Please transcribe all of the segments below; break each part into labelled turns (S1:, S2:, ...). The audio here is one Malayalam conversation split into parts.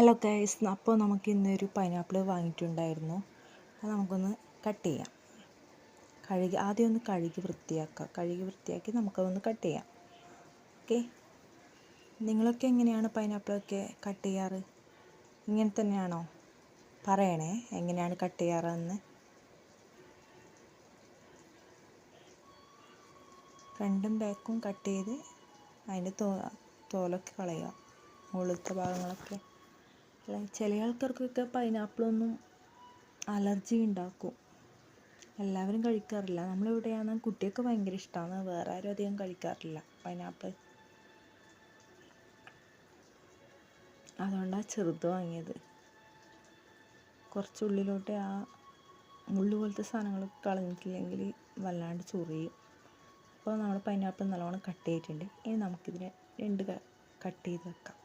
S1: ഹലോ ഗൈസ്, അപ്പോൾ നമുക്ക് ഇന്നൊരു പൈനാപ്പിൾ വാങ്ങിയിട്ടുണ്ടായിരുന്നു. അത് നമുക്കൊന്ന് കട്ട് ചെയ്യാം. ആദ്യം ഒന്ന് കഴുകി വൃത്തിയാക്കി നമുക്കതൊന്ന് കട്ട് ചെയ്യാം. ഓക്കെ, നിങ്ങളൊക്കെ എങ്ങനെയാണ് പൈനാപ്പിളൊക്കെ കട്ട് ചെയ്യാറ്? ഇങ്ങനെ തന്നെയാണോ? പറയണേ എങ്ങനെയാണ് കട്ട് ചെയ്യാറെന്ന്. ഫ്രണ്ടും ബാക്കും കട്ട് ചെയ്ത് അതിൻ്റെ തോലൊക്കെ കളയുക, മുകളിലത്തെ ഭാഗങ്ങളൊക്കെ. ചില ആൾക്കാർക്കൊക്കെ പൈനാപ്പിളൊന്നും അലർജി ഉണ്ടാക്കും. എല്ലാവരും കഴിക്കാറില്ല. നമ്മളിവിടെയാണ് കുട്ടിയൊക്കെ ഭയങ്കര ഇഷ്ടമാണ്. വേറെ ആരും അധികം കഴിക്കാറില്ല പൈനാപ്പിൾ. അതുകൊണ്ടാണ് ചെറുത് വാങ്ങിയത്. കുറച്ചുള്ളിലോട്ട് ആ മുള്ളു പോലത്തെ സാധനങ്ങളൊക്കെ കളഞ്ഞിട്ടില്ലെങ്കിൽ വല്ലാണ്ട് ചൊറിയും. അപ്പോൾ നമ്മൾ പൈനാപ്പിൾ നല്ലോണം കട്ട് ചെയ്തിട്ടുണ്ട്. ഇനി നമുക്കിതിനെ രണ്ട് കട്ട് ചെയ്ത് വെക്കാം.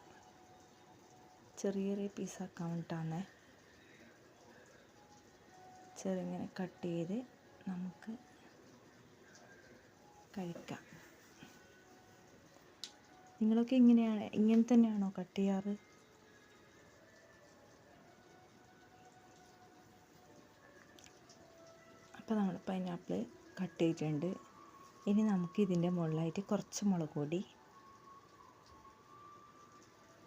S1: ചെറിയ ചെറിയ പീസാക്കാൻ വേണ്ടിയിട്ടാണ്. ചെറുങ്ങനെ കട്ട് ചെയ്ത് നമുക്ക് കഴിക്കാം. നിങ്ങളൊക്കെ ഇങ്ങനെ തന്നെയാണോ കട്ട് ചെയ്യാറ്? അപ്പോൾ നമ്മൾ പൈനാപ്പിൾ കട്ട് ചെയ്തിട്ടുണ്ട്. ഇനി നമുക്ക് ഇതിൻ്റെ മുകളിലായിട്ട് കുറച്ച് മുളക് പൊടി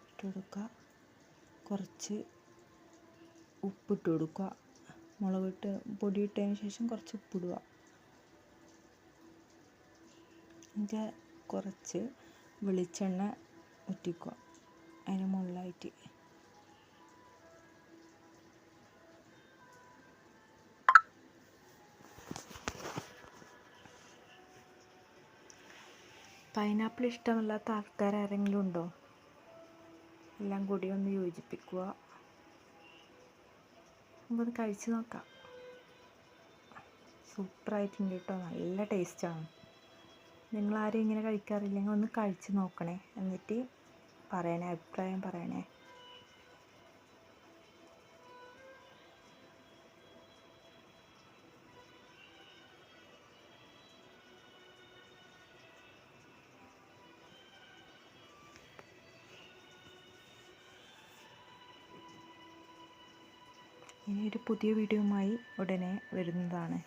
S1: ഇട്ട് കൊടുക്കുക, കുറച്ച് ഉപ്പിട്ട് കൊടുക്കുക. പൊടി ഇട്ടതിന് ശേഷം കുറച്ച് ഉപ്പിടുക. എന്നിട്ട് കുറച്ച് വെളിച്ചെണ്ണ ഉറ്റിക്കുക അതിന് മുകളിലായിട്ട്. പൈനാപ്പിൾ ഇഷ്ടമല്ലാത്ത ആൾക്കാർ ആരെങ്കിലും ഉണ്ടോ? എല്ലാം കൂടി ഒന്ന് യോജിപ്പിക്കുക. നമുക്കൊന്ന് കഴിച്ച് നോക്കാം. സൂപ്പറായിട്ടുണ്ട് കേട്ടോ, നല്ല ടേസ്റ്റാണ്. നിങ്ങളാരും ഇങ്ങനെ കഴിക്കാറില്ലെങ്കിൽ ഒന്ന് കഴിച്ച് നോക്കണേ, എന്നിട്ട് പറയണേ, അഭിപ്രായം പറയണേ. ഇനി ഒരു പുതിയ വീഡിയോയുമായി ഉടനെ വരുന്നതാണ്.